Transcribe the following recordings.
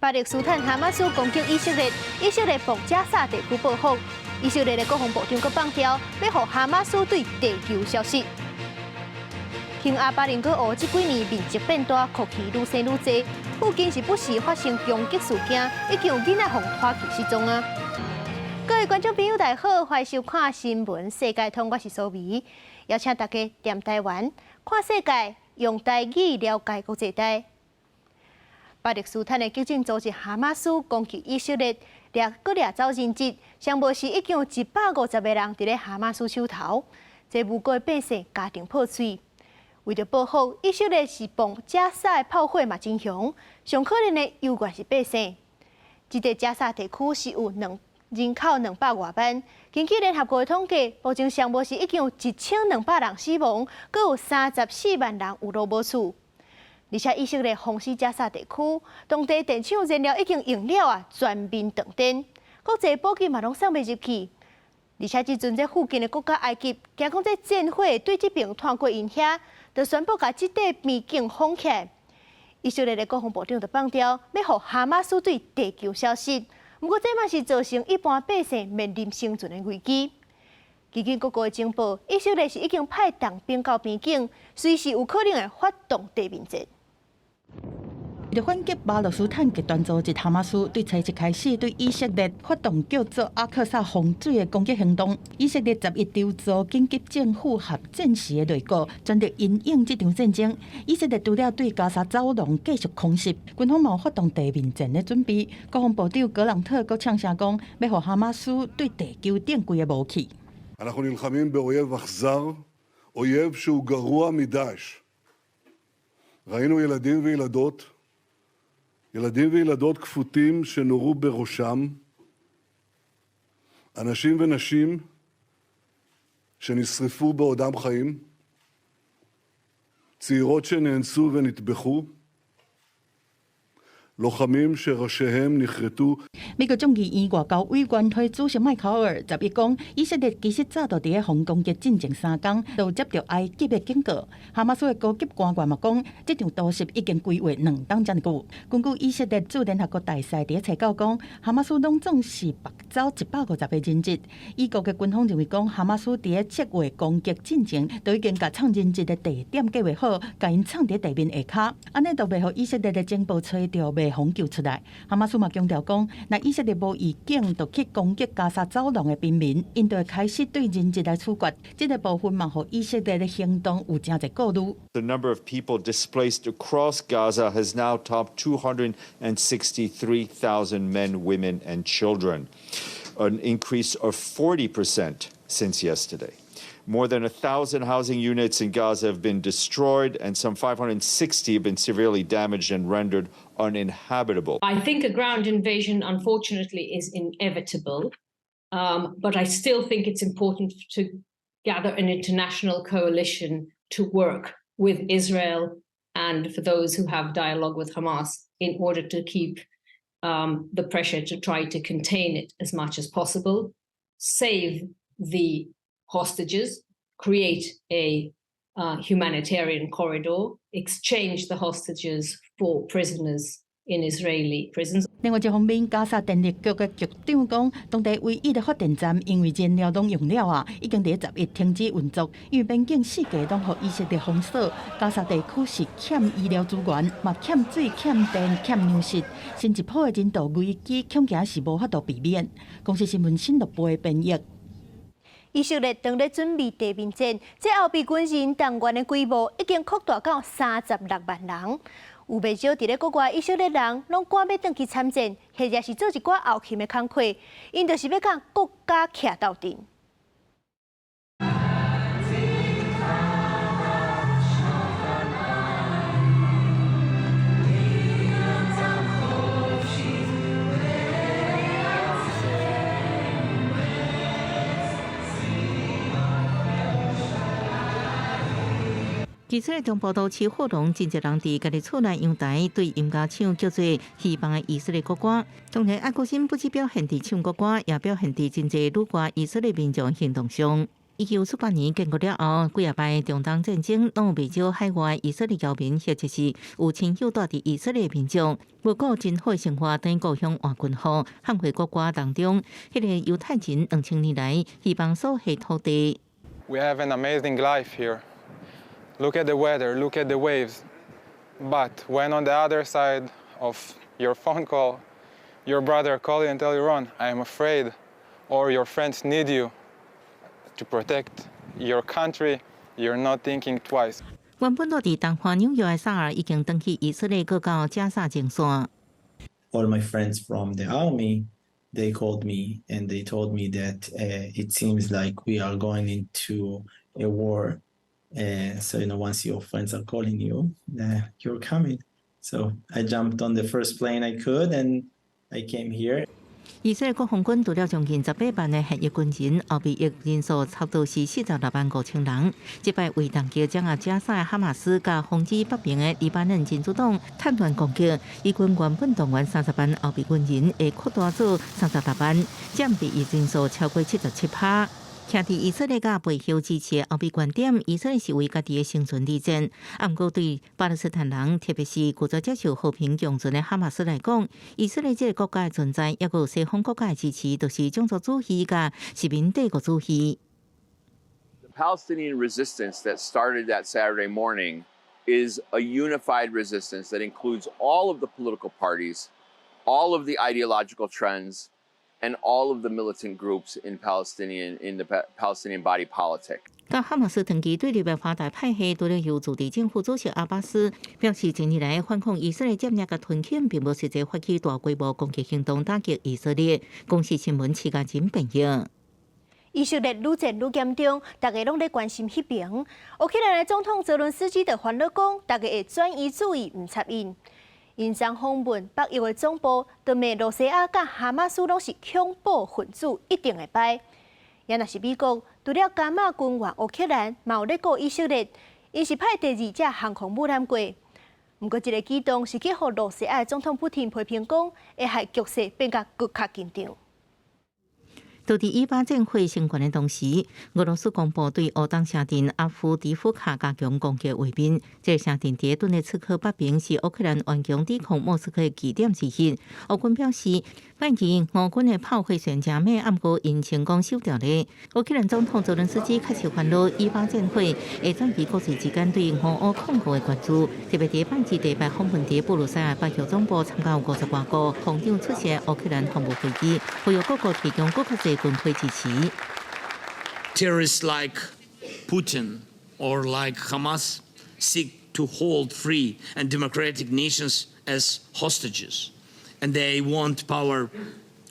巴勒斯坦哈马斯攻击以色列，以色列帮加沙地区报复。以色列的国防部长阁放调，要让哈马斯对地球消失。兴阿巴林戈湖这几年面积变大，哭气愈生愈多，附近是不时发生攻击事件，已经有囡仔互拖去失踪啊！各位观众朋友，大家好，欢迎收看新闻世界通，我是苏眉，邀请大家踮台湾看世界，用台语了解国际大。巴勒斯坦的激进组织哈马斯攻击以色列，掠走人质，上无时已经有150个人伫咧哈马斯手头，这无辜的百姓家庭破碎。为着保护以色列是帮加沙的炮火嘛真凶，上可怜的犹原是百姓。这个加沙地区是有人口200多万，根据联合国的统计，目前上无时已经有1200人死亡，阁有34万人有路无厝。而且以色列封锁加沙地区，当地电厂燃料已经用了啊，全面断电，国际补给嘛拢送袂入去。而且即阵这附近的国家埃及，惊讲这战火对这边传过因遐，就宣布甲这块边境封起来。以色列的国防部长就放调，要让哈马斯对地球消失。不过这嘛是造成一般百姓面临生存的危机。基金各国的情报，以色列是已经派重兵到边境，随时有可能会发动地面战。为了反击巴勒斯坦极端组织哈马斯，对初一开始对以色列发动叫做阿克萨洪水的攻击行动。以色列11周做紧急政府和战时的内阁，全力因应这场战争。以色列除了对加沙走廊继续空袭，军方嘛发动地面战的准备。国防部长格朗特阁呛声讲，要让哈马斯对地球顶规的武器。אנחנו נלחמים באויב אכזר, אויב שהוא גרוע מדאעש. ראינו ילדים וילדות כפותים שנורו בראשם, אנשים ונשים שנשרפו בעודם חיים, צעירות שנאנסו ונטבחו, לוחמים שראשיהם נכרתו。美国众议院外交委员会主席麦考尔11讲，以色列其实早就伫咧防攻击进前3天，就接到埃及的警告。哈马斯的高级官员嘛讲，这场突袭已经规划2天这么久。根据以色列驻联合国大使伫查稿讲，哈马斯拢总是拔走150个人质。以国的军方认为讲，哈马斯伫咧7月攻击进前，就已经甲藏人质的地点计划好，甲因藏伫地面下骹，安尼就袂互以色列的情报找到，袂防救出来。哈马斯嘛强调讲，那以色列无预警就去攻击加沙走廊的平民，因就会开始对人质来处决。这个部分嘛，互以色列的行动有真侪顾虑。The number of people displaced across Gaza has now topped 263,000 men, women, and children, an increase of 40% since yesterday. More than 1,000 housing units in Gaza have been destroyed, and some 560 have been severely damaged and rendered uninhabitable. I think a ground invasion, unfortunately, is inevitable, but I still think it's important to gather an international coalition to work with Israel and for those who have dialogue with Hamas in order to keep the pressure to try to contain it as much as possible, save the hostages, create a humanitarian corridor, exchange the hostages for prisoners in Israeli prisons. 另外一方面，加沙电力局的局长讲，当地唯一的发电站因为燃料拢用了啊，已经伫11停止运作，因为边境4界拢互以色列封锁。加沙地区是欠医疗资源，嘛欠水、欠电、欠粮食，甚至破的人道危机恐惊是无法度避免。公司新闻新闻部的编译。以色列当咧准备地面战，这后备军人动员的规模已经扩大到36万人，有不少伫咧国外以色列人拢赶要转去参战，或者是做一寡后勤的工课，因就是要甲国家徛到阵。以色列中部都市火龙真侪人伫家己厝内阳台对音乐唱叫做希望的以色列国歌。当然，爱国心不止表现伫唱国歌，也表现伫真侪辱华以色列民众行动上。1948年建国了后，几啊摆中东战争，拢有不少海外以色列侨民或者是有亲友住伫以色列民众，无过真好生活，等故乡换军后，捍卫国歌当中，迄个犹太人2000年来希望所下土地。We have an amazing life here. Look at the weather, look at the waves. But when on the other side of your phone call, your brother call you and tell you, Ron, I am afraid, or your friends need you to protect your country, you're not thinking twice. 原本住伫东方纽约的萨尔已经登去以色列，搁到加沙前线。All my friends from the army, they called me and they told me that it seems like we are going into a war. So once your friends are calling you, you're coming. So I jumped on the first plane I could and I came here. 以色列国防军除了将近18万的现役军人，后备役人数差不多是46万5千人。这摆为当击掌握加沙的哈马斯，甲防止北边的黎巴嫩真主党趁乱攻击，以军原本动员30万后备军人，会扩大做36万，占比役人数超过77%。徛伫以色列甲背后支持的后备观点，以色列是为家己的生存利剑。不过对巴勒斯坦人，特别是拒绝接受和平共存的哈马斯来讲，以色列这个国家的存在，也有西方国家的支持，就是种族主义甲殖民帝国主义。The Palestinian resistance that started that Saturday morning is a unified resistance that includes all of the political parties, all of the ideological trends.And all of the militant groups in the Palestinian body politic. 甲哈马斯长期对立的华大派系，除了由驻地政府主席阿巴斯表示，近年来反抗以色列占领甲吞并，并无实际发起大规模攻击行动打击以色列。公司新闻七家真朋友。以色列愈战愈严重，大家拢在关心迄边。乌克兰的总统泽伦斯基就烦恼讲，大家会转移注意，唔插因。因将访问北约的总部，就骂罗西亚甲哈马斯拢是恐怖分子，一定会败。也若是美国，除了加码军援乌克兰，嘛有咧顾以色列，因是派第2架航空母舰过。不过，这个举动是去互罗西亚的总统普京批评讲，会害局势变甲更较紧张。就伫以巴战会升悬的同时，俄罗斯公布对乌东城镇阿夫迪夫卡加强攻击画面。这个城镇伫顿涅茨克北边，是乌克兰顽强抵抗莫斯科的据点之一。乌军表示，反击俄军的炮火旋真猛，不过因成功收掉咧。乌克兰总统泽伦斯基确实烦恼以巴战会会转移国际之间对俄乌抗俄的关注，特别伫反击第8访问伫布鲁塞尔北约总部参加有50多个防长出席乌克兰防务会议，呼吁各国提供更较侪军队支持。Terrorists like Putin or like Hamas seek to hold free and democratic nations as hostages, and they want power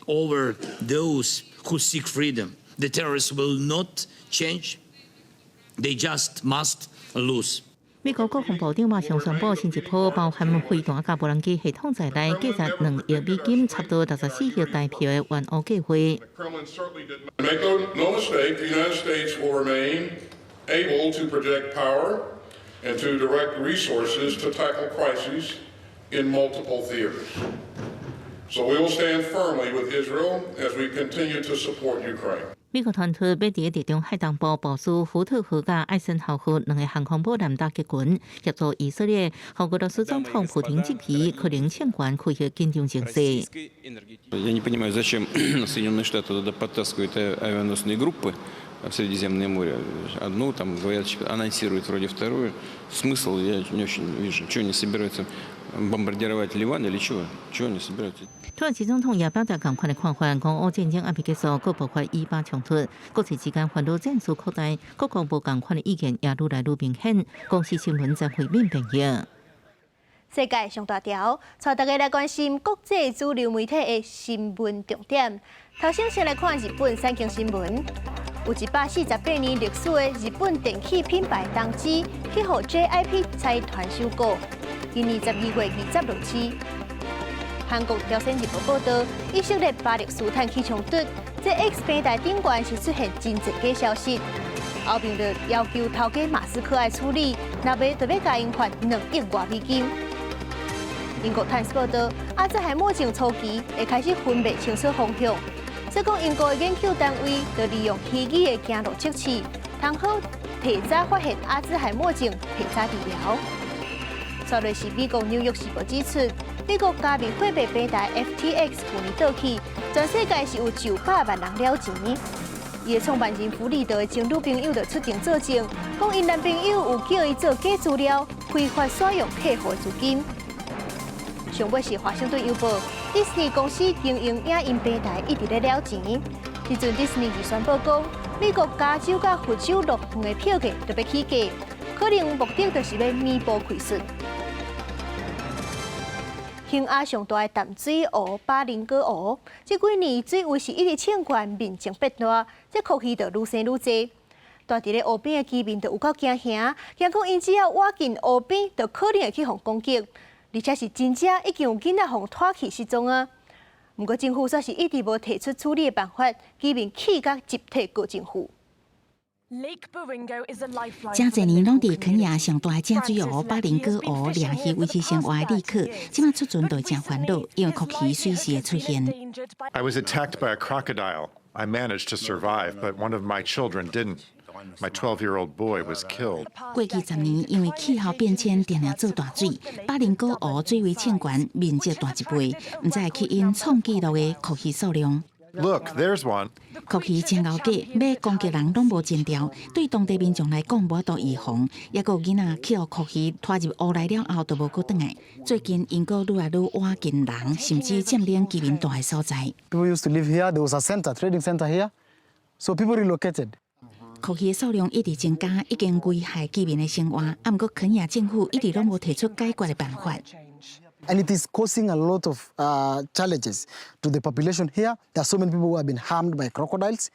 over those who seek freedom. The terrorists will not change, they just must lose. 美国国防部长马上宣布，新一波包含飞弹甲无人机系统在内，价值2亿美金，差不多64亿台票的援乌计划。Make no mistake, the United States will remain able to project power and to direct resources to tackle crises in multiple theaters. So we will stand firmly with Israel as we continue to support Ukraine. 美国团队要伫地中海东部部署福特号甲艾森豪号2个航空母舰打击群，协助以色列和俄罗斯总统普京即期可能欠权开启紧张情势。Я не понимаю, зачем Соединенные Штаты туда подтаскивают авианосные группы в Средиземное море. Одну, там, говорят, анонсируют вроде вторую. Смысл я не очень вижу. Чего они собираются бомбардировать Ливан или чего? Чего они собираются? 土耳其总统也表达同款的看法，讲乌战争还未结束，各爆发以巴冲突，国际之间烦恼战事扩大，各国无同款的意见也愈来愈明显。公司新闻在回面朋友。世界上大条，带大家来关心国际主流媒体的新闻重点。头先来看日本三经新闻，有148年历史的日本电器品牌东芝，去互 JIP 财团收购，今年12月26日。韩国朝鲜日报报道，以色列巴勒斯坦起冲突，这 X 平台顶端是出现真侪假消息，后面就要求头家马斯克来处理，若袂就要加因罚2亿外美金。英国《Times》报道，阿兹海默症初期会开始分辨清楚方向，所以讲英国的研究单位就利用虚拟的行路测试，通好提早发现阿兹海默症，提早治疗。昨日是美国纽约时报指出，美国加密货币平台 FTX 去年倒去，全世界是有900万人了钱。伊的创办人弗里德的情侣朋友就出庭作证，讲因男朋友有叫伊做假资料，非法使用客户的资金。上尾是华盛顿邮报，迪士尼公司经营影音平台一直在了钱。时阵迪士尼就宣布讲，美国加州甲佛州6县的票价就要起价，可能目的就是要弥补亏损。兴亚上大的淡水湖巴林果湖，这几年水位是一直清悬，面积变大，这空气就愈生愈多。住伫咧湖边的居民就有够惊吓，惊讲因只要挖进湖边，就可能会去互攻击，而且是真正已经有囡仔互拖去失踪啊。不过政府却是一直无提出处理的办法，居民气甲集体告政府。正侪年拢伫肯亚上大正水湖巴林果湖掠去维持生活的旅客，即马出船就真烦恼，因为酷鱼随时会出现。I was attacked by a crocodile. I managed to survive, but one of my children didn't. My 12-year-old boy was killed. 过去10年，因为气候变迁，定定做大水，巴林果湖水位清悬，面积大一倍，唔知起因创纪录的酷鱼数量。Look, there's one. 酷鱼真咬假，要攻击人拢无情调，对当地民众来讲无法度预防，也有囡仔去互酷鱼拖入湖内了后，就无去转来。最近因果愈来愈挖近人，甚至占领居民大的所在。People used to live here. There was a center, trading center here, so people relocated. 酷鱼的数量一直增加，已经危害居民的生活。啊，不过肯亚政府一直拢无提出解决的办法。And it is causing a lot of challenges to the population here. There are so many people who have been harmed by crocodiles,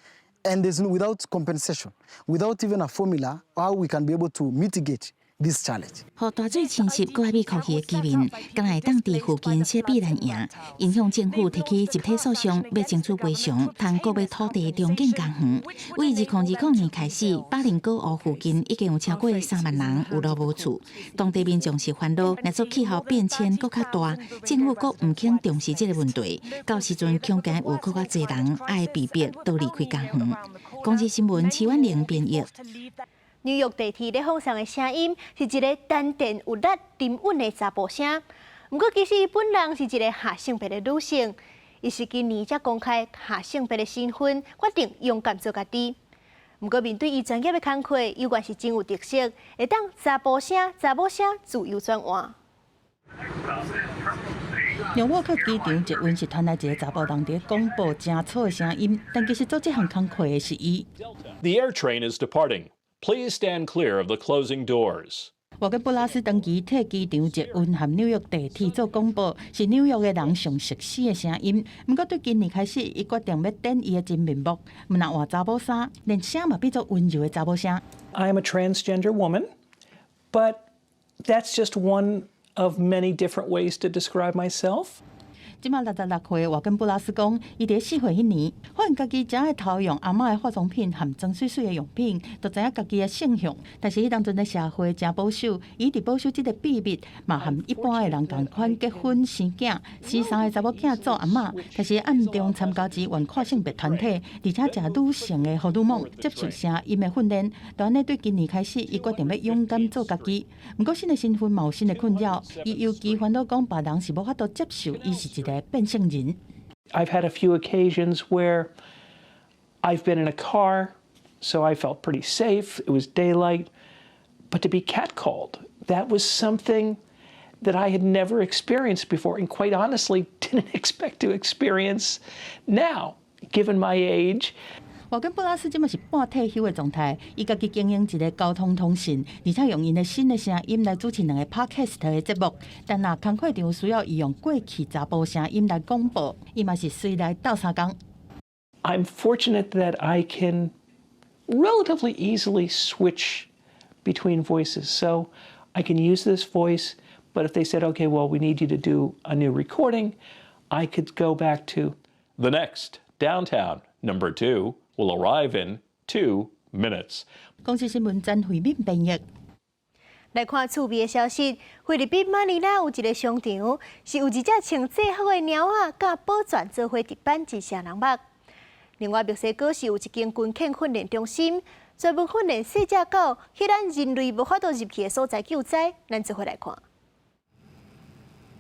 and without compensation, without even a formula, how we can be able to mitigate this challenge. 互大水侵袭过来美酷鱼的居民，敢会当地附近设避难营，影响政府提起集体诉讼，要争取赔偿，通国买土地重建工园。为2020年开始，巴林果湖附近已经有超过3万人有路无厝，当地民众是烦恼，若做气候变迁搁较大，政府搁唔肯重视这个问题，到时阵恐惊有搁较侪人爱被逼都离开工园。公司新闻齐婉玲编译。纽约地铁咧放送的声音是一个淡定有力、沉稳的查甫声。不过，其实伊本人是一个下性别的女性，伊是今年才公开下性别的身份，决定勇敢做家己。不过，面对伊专业的工课，有关是真有特色，会当查甫声、查某声自由转换。纽约客机场一温是传来一个查甫人伫广播真吵的声音，但其实做这项工课的是伊。The air train is departing. Please stand clear of the closing doors. 沃根布拉斯长期替机场捷运和纽约地铁做广播，是纽约的人上熟悉的声音。不过对今年开始，伊决定要转伊的真面目，毋若换查某衫，连声嘛变作温柔的查某声。I am a transgender woman, but that's just one of many different ways to describe myself. 即马66岁，沃根布拉斯讲，伊伫4岁迄年，发现家己只爱偷用阿嬷的化妆品和装水水的用品，就知影家己的性向。但是伊当阵的社会真保守，伊伫保守即个秘密，嘛和一般的人同款结婚生囝，生3个查某囝做阿嬷。但是暗中参加支援跨性别团体，而且食女性的荷尔蒙，接受声音的训练。就安尼对今年开始，伊决定要勇敢做家己。不过新的身份嘛有新的困扰，伊尤其烦恼讲别人是无法度接受伊是一个变性人。I've had a few occasions where I've been in a car, so I felt pretty safe. It was daylight. But to be catcalled, that was something that I had never experienced before, and quite honestly, didn't expect to experience now, given my age. 沃根布拉斯即嘛是半退休的状态，伊家己经营一个交通通讯，而且用因的新的声音来主持2个 podcast 的节目。但若工课场需要伊用过去查甫声音来广播，伊嘛是随来斗3工。I'm fortunate that I can relatively easily switch between voices, so I can use this voice. But if they said, "Okay, well, we need you to do a new recording," I could go back to The next downtown number 2 will arrive in 2 minutes. 公司新闻曾慧敏编译。来看趣味的消息，菲律宾马尼拉有一个商场，是有一只穿制服的猫仔，甲宝钻做伙伫板一下人目。另外，墨西哥是有一间军犬训练中心，专门训练细只狗去咱人类无法度入去的所在救灾。咱做伙来看。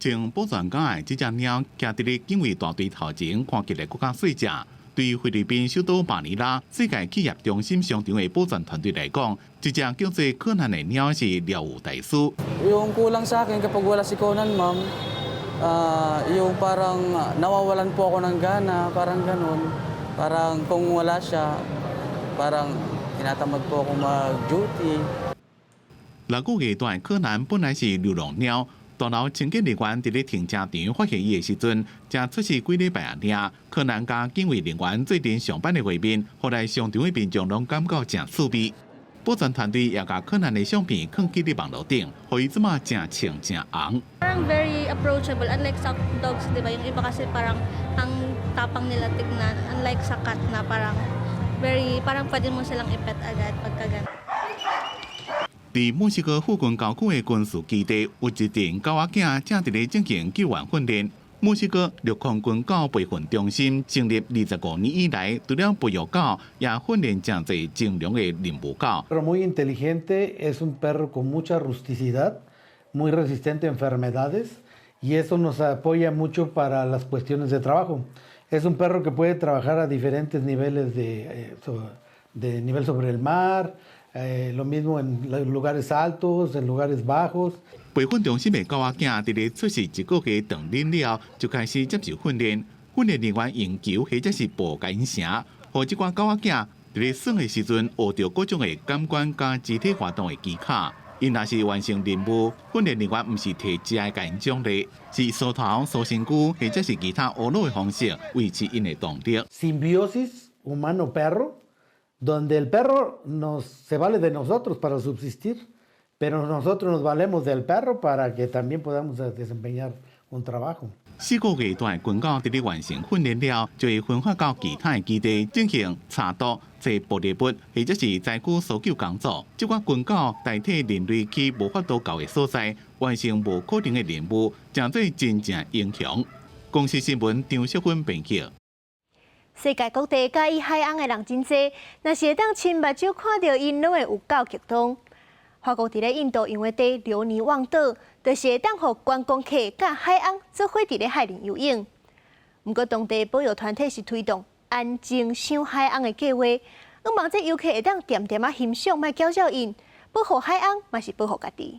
从宝泉港的这只猫，行伫咧警卫大队头前，看起来更加细只。对菲律宾首都马尼拉世界企业中心商场的保全团队来讲，这只叫做柯南的猫是了无大事。Yung kulang sa akin kapag wala si Conan, ma'am, yung parang nawawalan po ako ng gana, parang ganun. Parang kung wala siya, parang tinatamad po ako mag-duty. 6个月大的柯南本来是流浪猫。大楼清洁人员伫咧停车场发现伊的时阵，正出事几礼拜啊！尔，柯南甲警卫人员做阵上班的画面，后来商场的民众拢感觉正趣味。保全团队也甲柯南的相片放伫咧网络顶，互伊即马正清正红。Parang very approachable, unlike sa dogs, di ba? Yung iba kasi parang ang tapang nila tignan, unlike sa cat na parang pwede mo silang ipet agad pagkagan. 伫墨西哥附近郊区的军事基地，有一阵狗仔囝正伫咧进行救援训练。墨西哥陆空军狗培训中心成立25年以来，除了培育狗，也训练真侪精良的任务狗。Pero muy inteligente, es un perro con mucha rusticidad, muy resistente a enfermedades, y eso nos apoya mucho para las cuestiones de trabajo. Es un perro que puede trabajar a diferentes niveles de nivel sobre el mar. Lo mismo en lugares altos, en lugares bajos. 培训中心的狗仔囝伫咧出世1个月当领了，就开始接受训练。训练人员用球或者是布甲因绳，互即款狗仔囝伫咧耍的时阵学到各种的感官加肢体活动的技巧。因若是完成任务，训练人员毋是摕食的甲因奖励，是梳头、梳身躯或者是其他娱乐的方式维持因的动力。Simbiosis humano-perro. Donde el perro se vale de nosotros para subsistir, pero nosotros nos valemos del perro para que también podamos desempeñar un trabajo. 4个月大的军狗伫咧完成训练了，就会分发到其他的基地进行查毒、做玻璃物，或者是灾区搜救工作。这款军狗代替人类去无法度到的所在，完成无可能的任务，真做真正英雄。公司新闻张淑芬编辑。世界各地介意海洋的人真多，若是会当亲目睭看到因，拢会有够激动。法国伫咧印度用的地留尼旺岛，就是会当互观光客甲海洋做伙伫咧海里游泳。不过，当地保育团体是推动安静赏海洋的计划，希望这游客会当点点啊欣赏，莫搅扰因，保护海洋嘛是保护家己。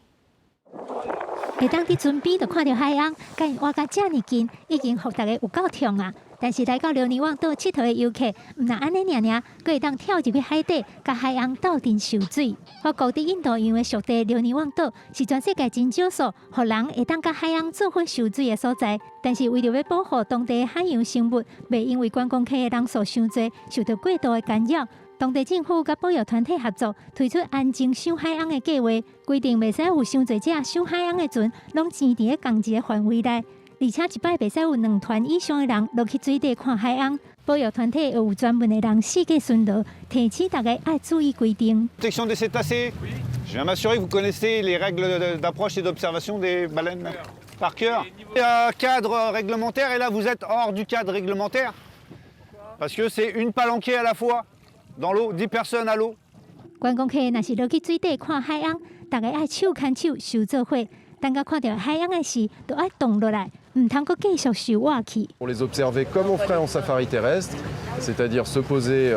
会当伫船边就看到海洋，甲因活甲遮尔近，已经互大家有够痛啊！但是来到留尼旺岛佚佗的游客，毋但安尼尔，佫会当跳入去海底，甲海洋斗阵受水。法国伫印度洋的属地留尼旺岛，是全世界真少数，互人会当甲海洋做伙受水的所在。但是为了要保护当地的海洋生物，袂因为观光客的人数伤多，受到过度的干扰。当地政府甲保育团体合作，推出安静赏海洋的计划，规定袂使有伤侪只赏海洋的船，拢潜伫咧同一个范围内。而且一摆袂使有2团以上的人落去水底看海洋。保育团体有专门的人四界巡逻，提醒大家要注意规定。Protection des cétacés. Je viens m'assurer que vous connaissez les règles d'approche et d'observation des baleines par cœur. Il y a un cadre réglementaire et là vous êtes hors du cadre réglementaire parce que c'est une palanquée à la fois dans l'eau, 10 personnes à l'eau. 观光客若是落去水底看海洋，大家爱手牵手受做伙。等到看到海洋的时，就爱动落来，唔通阁继续受活去。On les observait comme on ferait en safari terrestre, c'est-à-dire se poser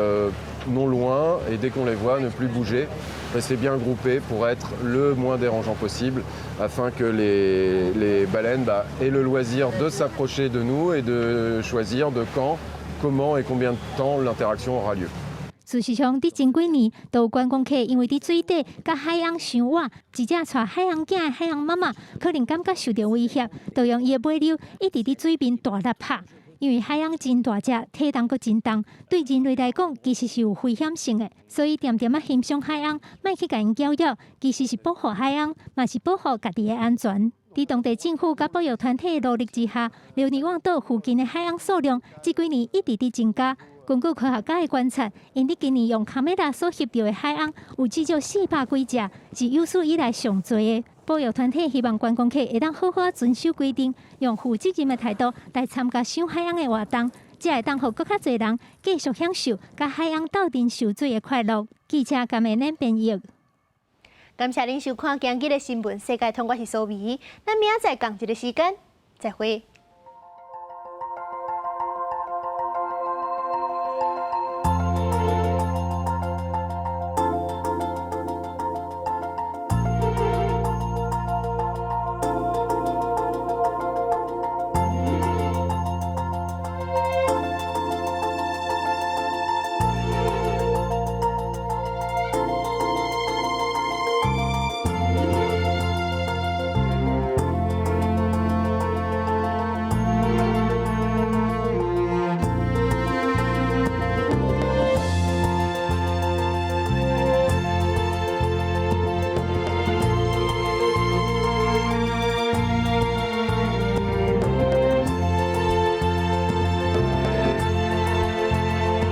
non loin et dès qu'on les voit, ne plus bouger, rester bien groupés pour être le moins dérangeant possible, afin que les baleines aient le loisir de s'approcher de nous et de choisir de quand, comment et combien de temps l'interaction aura lieu. 事实上，伫前几年，都有观光客因为伫水底甲海洋相活，一只带海洋囝的海洋妈妈可能感觉受到威胁，就用伊的尾溜一直伫水面大力拍。因为海洋真大只，体重阁真重，对人类来讲其实是有危险性的。所以点点啊欣赏海洋，莫去甲因搅扰，其实是保护海洋，嘛是保护家己的安全。伫当地政府甲保育团体的努力之下，留尼旺岛附近的海洋数量这几年一直伫增加。根据科学家的观察，因伫今年用卡梅拉所翕到的海洋有至少400几只，是有史以来上多的。保育团体希望观光客会当好好遵守规定，用负责任的态度来参加赏海洋的活动，才会当互更较侪人继续享受甲海洋斗阵受水的快乐。记者感恩恁编译。感谢您收看今日的新闻世界通，我是苏眉，咱明仔载同一个时间再会。